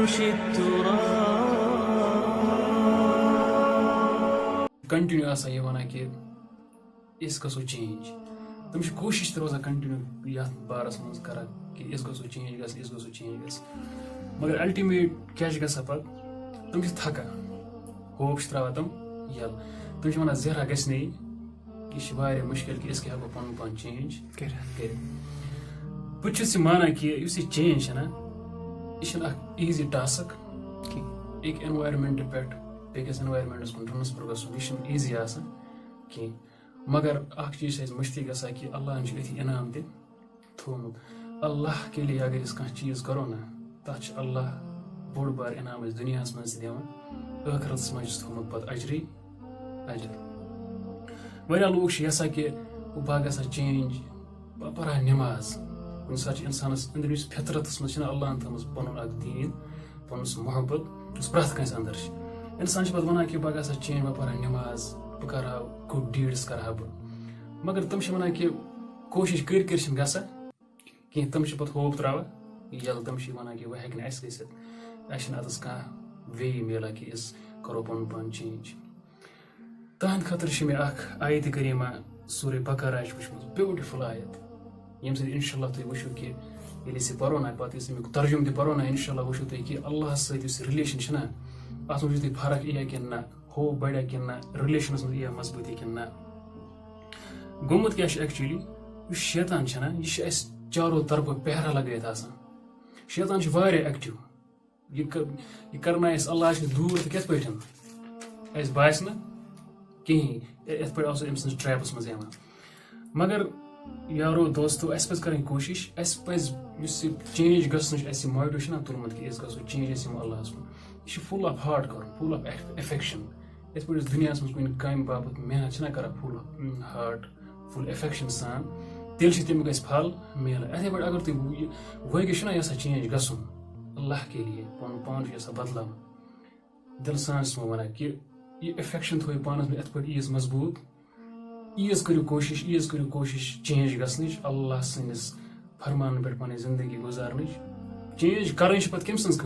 عرش التراب. कंटिन्यू आसा ये वना कि इस गसो चेंज तम कोशिश तो रोजान कंटिन्यू ये बारस मज कर कि इस गसो चेंज गस इस गसो चेंज गस मगर अल्टीमेट क्या गसा पे तम थकान होप त्रा तम यल तम वन जरा गस यह मुश्किल कि हेको पन पान चेंज कर बहुत माना कि चेंज ना यह ईजी टास्क एक एनवायरमेंट पे बेकिस एनवायरमेंटस कुन ट्रांसफर गसन यह ईजी आसान कह मगर अख चीज मश्ती गसा कि अल्लाह अथी इनाम दि थोमुत अल्लाह के लिए अगर कह चीज करो ना तथ अल्लाह बोड़ बार इनाम दुनिया मज दिवान ٲखरतस मज थोमुत पत अजरी अजर वारिया लोग यसा कि बह गसा चेंज बह पढ़ा नमाज कुछ सात इंसानस अंदर फितरतस मज अल्लाह थमज पन दीन पन मोहब्बत प्रथ कंस अंदर इंसान पे वन कि बह गसा चेंज बह पढ़ा नमाज बह कर गुड डीड्स कर बह मगर तम वन कि कोशिश कर गसा कह तम पे होप त्रा यल तम वन कि वह हेक अतस कह वे मिला कि करो पन पान चेंज तहद खतर मे आयत करीमा सूर्य बकरा वुचम ब्यूटिफुल आयत यम सद इंशाल्लाह तुम वो कि पो ना पे तर्जुम पो ना इंशाल्लाह वो तुम कि अल्लाह सत रिलेशन अत मज तुम फर्क यह कि ना हो बढ़िया कि ना रिलेशन यह मजबूती कि ना गोमुत क्या एक्चुअली शैतान यह चारों तरफ पहरा लगत शैतान एक्टिव यह करना अल्लाह दूर तो कत पे बास ना कहीं ये पे अम सज ट्रैपस मज मगर यारो दोस्तों अस पे कर कोशिश अस चेंज गसन मोटिवेशन तुलमुत कि गो चेंज अल्लाह यह फुल ऑफ हार्ट कर फुल ऑफ एफेक्शन ये पे दुनिया मज कुछ कम बाबत मेहनत कर फुल हार्ट फुल एफेक्शन सान तेल तम ग फल मिल इथे पे अगर तुम वह यसा चेंज गसन अल्लाह के लिए पन पान बदल दिल सान वन कि यह एफेक्शन थो पानस में पे ईज मजबूत ईज करो कोशिश चेंज गसन अल्लाह सनिस फरमान पे पन जिंदगी गुजारन चेंज कर पे कम सज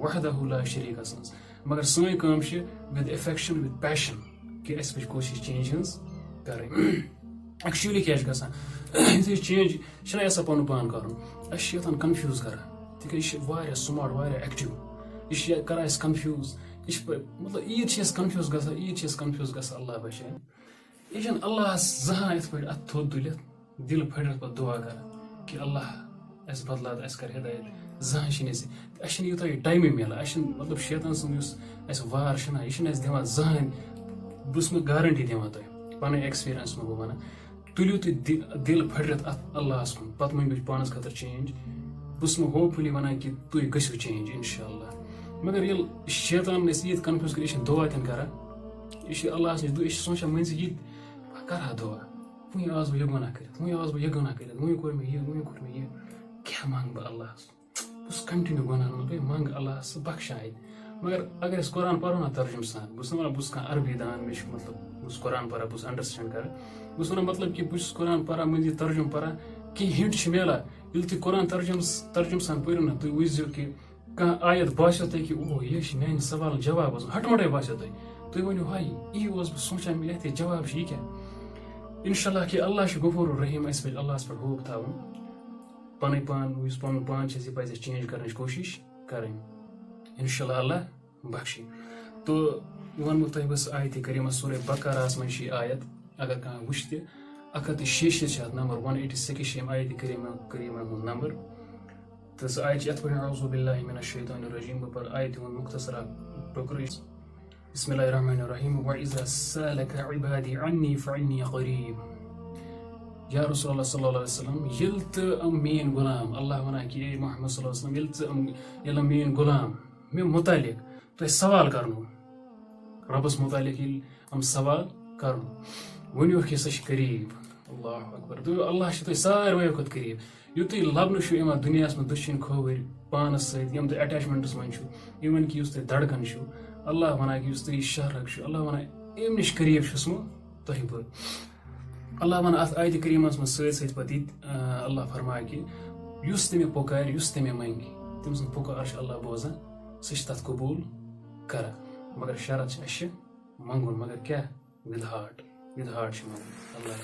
वहदहु ला शरीक सज मगर सन विद एफेक्शन विद पैशन कि अस पे कोशिश चेंज हज कर एक्चुअली क्या गसान चेंज ऐसा पन पान कर शेतान कन्फ्यूज कर तिक स्मार्ट वारिया एक्टिव यह कर कन्फ्यूज मतलब ईद कन्फ्यूज गसा अल्लाह बचा यह अल्लाह जहां ये पे अत थोद तुलित दिल फड़त पे दुआ कर कि अल्लाह अस बदलात अस कर हिदायत जहां यूत टाइम मिला मतलब शैतान सस वार यह दिवान जहां बस गारंटी दिवान तुम पन एक्सपीरियंस में वन तुलियो तुम दिल फड़त अत अल्लाह कुन पे मन पानस खतर चेंज बस होपफुली वन कि तुम गो चेंज इंशाल्लाह मगर ये शैतान ये कन्फ्यूज कर दुआ तन कर यह अल्लाह सोचान मन से कर दुआ वही आज बह यह गुनाह कर वही आज बह यह गुनाह कर वही कोर मे यह क्या मांग बह अल्लाह बस कंटिन्यू गुनाह मांग अल्लाह बख्शाए मगर अगर कुरान पढ़ो ना तर्जुम सान बस बस कह अरबी दान मे मतलब बस कुरान पढ़ा बस अंडरस्टैंड कर बस मतलब कि बस कुरान पढ़ा मुझे तर्जुम पढ़ा कह हिंट मिला ये तुम कुरान तर्जुम सान पढ़ो ना तुम वो कि कह आयत बासो तुम कि ओह यह मान सवाल जवाब हटमटे बासो तुम वो हाई यी बह सोचान ये जवाब यह क्या इंशाल्लाह कि अल्लाह गफूर रहीम अस पे अल्लाह पे होप थवन पन पान पन पान पे चेंज कर कोशिश कर इंशाल्लाह अल्लाह बख्शी तो वन तुम बस आयत करीमा सूर्य बकरास मन आयत अगर कह वो 106 नंबर 186 आयत करीमा नंबर तो सह आयत ये पे औज़ु बिल्लाहि मिनश शैतानिर रजीम पर आयत मुख्तसरा पकड़ बिस्मिल्लाहिर्रहमानिर्रहीम व इज़ा सअलका इबादी अन्नी फइन्नी क़रीब या रसूलुल्लाह सल्लल्लाहु अलैहि वसल्लम यल मेन गुलाम अल्लाह वना कि मोहम्मद सल्लल्लाहु अलैहि वसल्लम यल मेन गुलाम मे मुतालिक तो सवाल करनो रबस मुतालिक हम सवाल करनो वनियो कि सह करीब अल्लाह अकबर तो अल्लाह सारे खुद करीब यु तुम लबन दुनिया में दुश्मन खोवर पानस सम तुम अटैचमेंटस मन इवन कि तुम धड़कन अल्लाह वना कि तुम शहरक अल्लाह वना अम नश करीब तुह बह अल्लाह वन अत आयत करीमस में सत पे अल्लाह फरमाए कि तमें पुकार तमें मंग तम सद पुकार अल्लाह बोजान सह छ तथ कबूल करा मगर शरत छ अश मंगुन मगर क्या विद हार्ट छ मंगुन अल्लाह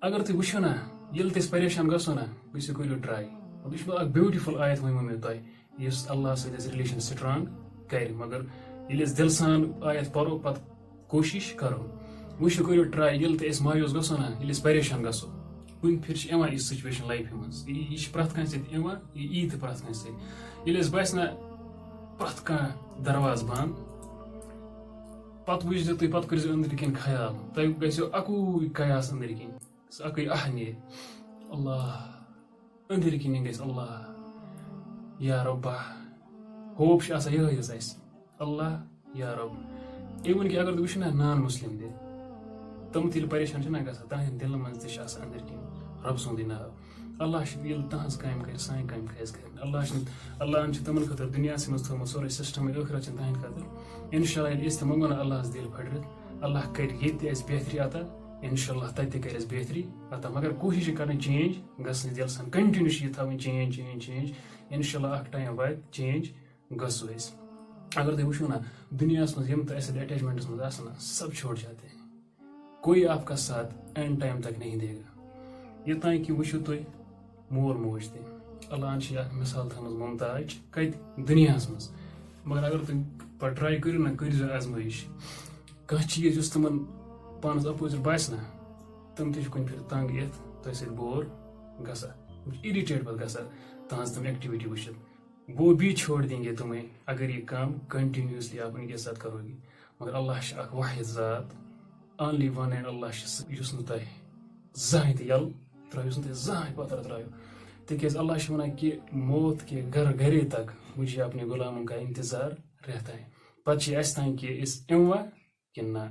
अगर तुम वो ना ये परेशान गो ना बस करो ट्राई यह ब्यूटिफुल आयत वो मे तुम इस अल्लाह सत रिलेशन स्ट्रांग कर मगर ये दिल सान आयत परो पे कोशिश करो वो करो ट्राई ये मायूस गो ना ये परेशान गो कुन फिर यह सिचुएशन लाइफ मज यह प्रत कह यी प्रत कह बस ना प्रत कह दरवाज बंद पत वुझो तुम पे कर अंदर कन ख्याल तुम गो अकूय कयास अंदर कन अकई आह नीर अल्लाह अंदर कन गस अल्लाह या रब्बा होप ये अल्लाह या रब इवन कि अगर तुम ना नॉन मुस्लिम दे तम तिल परेशान ना ग तहद दिल मज अंदर कन रब सुंद नाव अल्लाह तहज काम कर सान काम खज कर अल्लाह तमन खतर दुनिया मज थोमुत सोरे सिस्टम ٲखरत तहद खतर इंशाल्लाह तम मंगो ना अल्लाह दिल फटरत अल्लाह कर ये बेहतरी अता इंशाल्लाह तत कर बेहतरी अता मगर कोशिश कर चेंज गसन दिल सान कंटिन्यू यह थवन चेंज चेंज चेंज इंशाल्लाह टाइम वात चेंज गसो अगर तुम वो ना दुनिया मज अटैचमेंट्स मज सब छोड़ जाते हैं कोई आपका साथ एंड टाइम तक नहीं देगा ये तान कि वो तुम मोल मोज तह अल्लाह मिसाल थमज मुमताज कत दुनिया मज मगर अगर तुम पे ट्राई करो ना कर आजमाइश कह चीज उस तुम पानस अपोजिट बास ना तुम तुम फिर तंग ये तुम सत बोर गसा इरिटेट पे गसा तहज तुम एक्टिविटी वुचित वो भी छोड़ देंगे तुम्हें अगर ये काम कंटिन्यूसली आप उनके साथ करोगी मगर अल्लाह वाहिद ज़ात only one and Allah use तुम जहां यल त्रो जहां पत्थर त्रो तिज अल्लाह वन कि मौत के घर घरे तक मुझे अपने गुलामों का इंतजार रहता है पे तान कि इस इमवा कि ना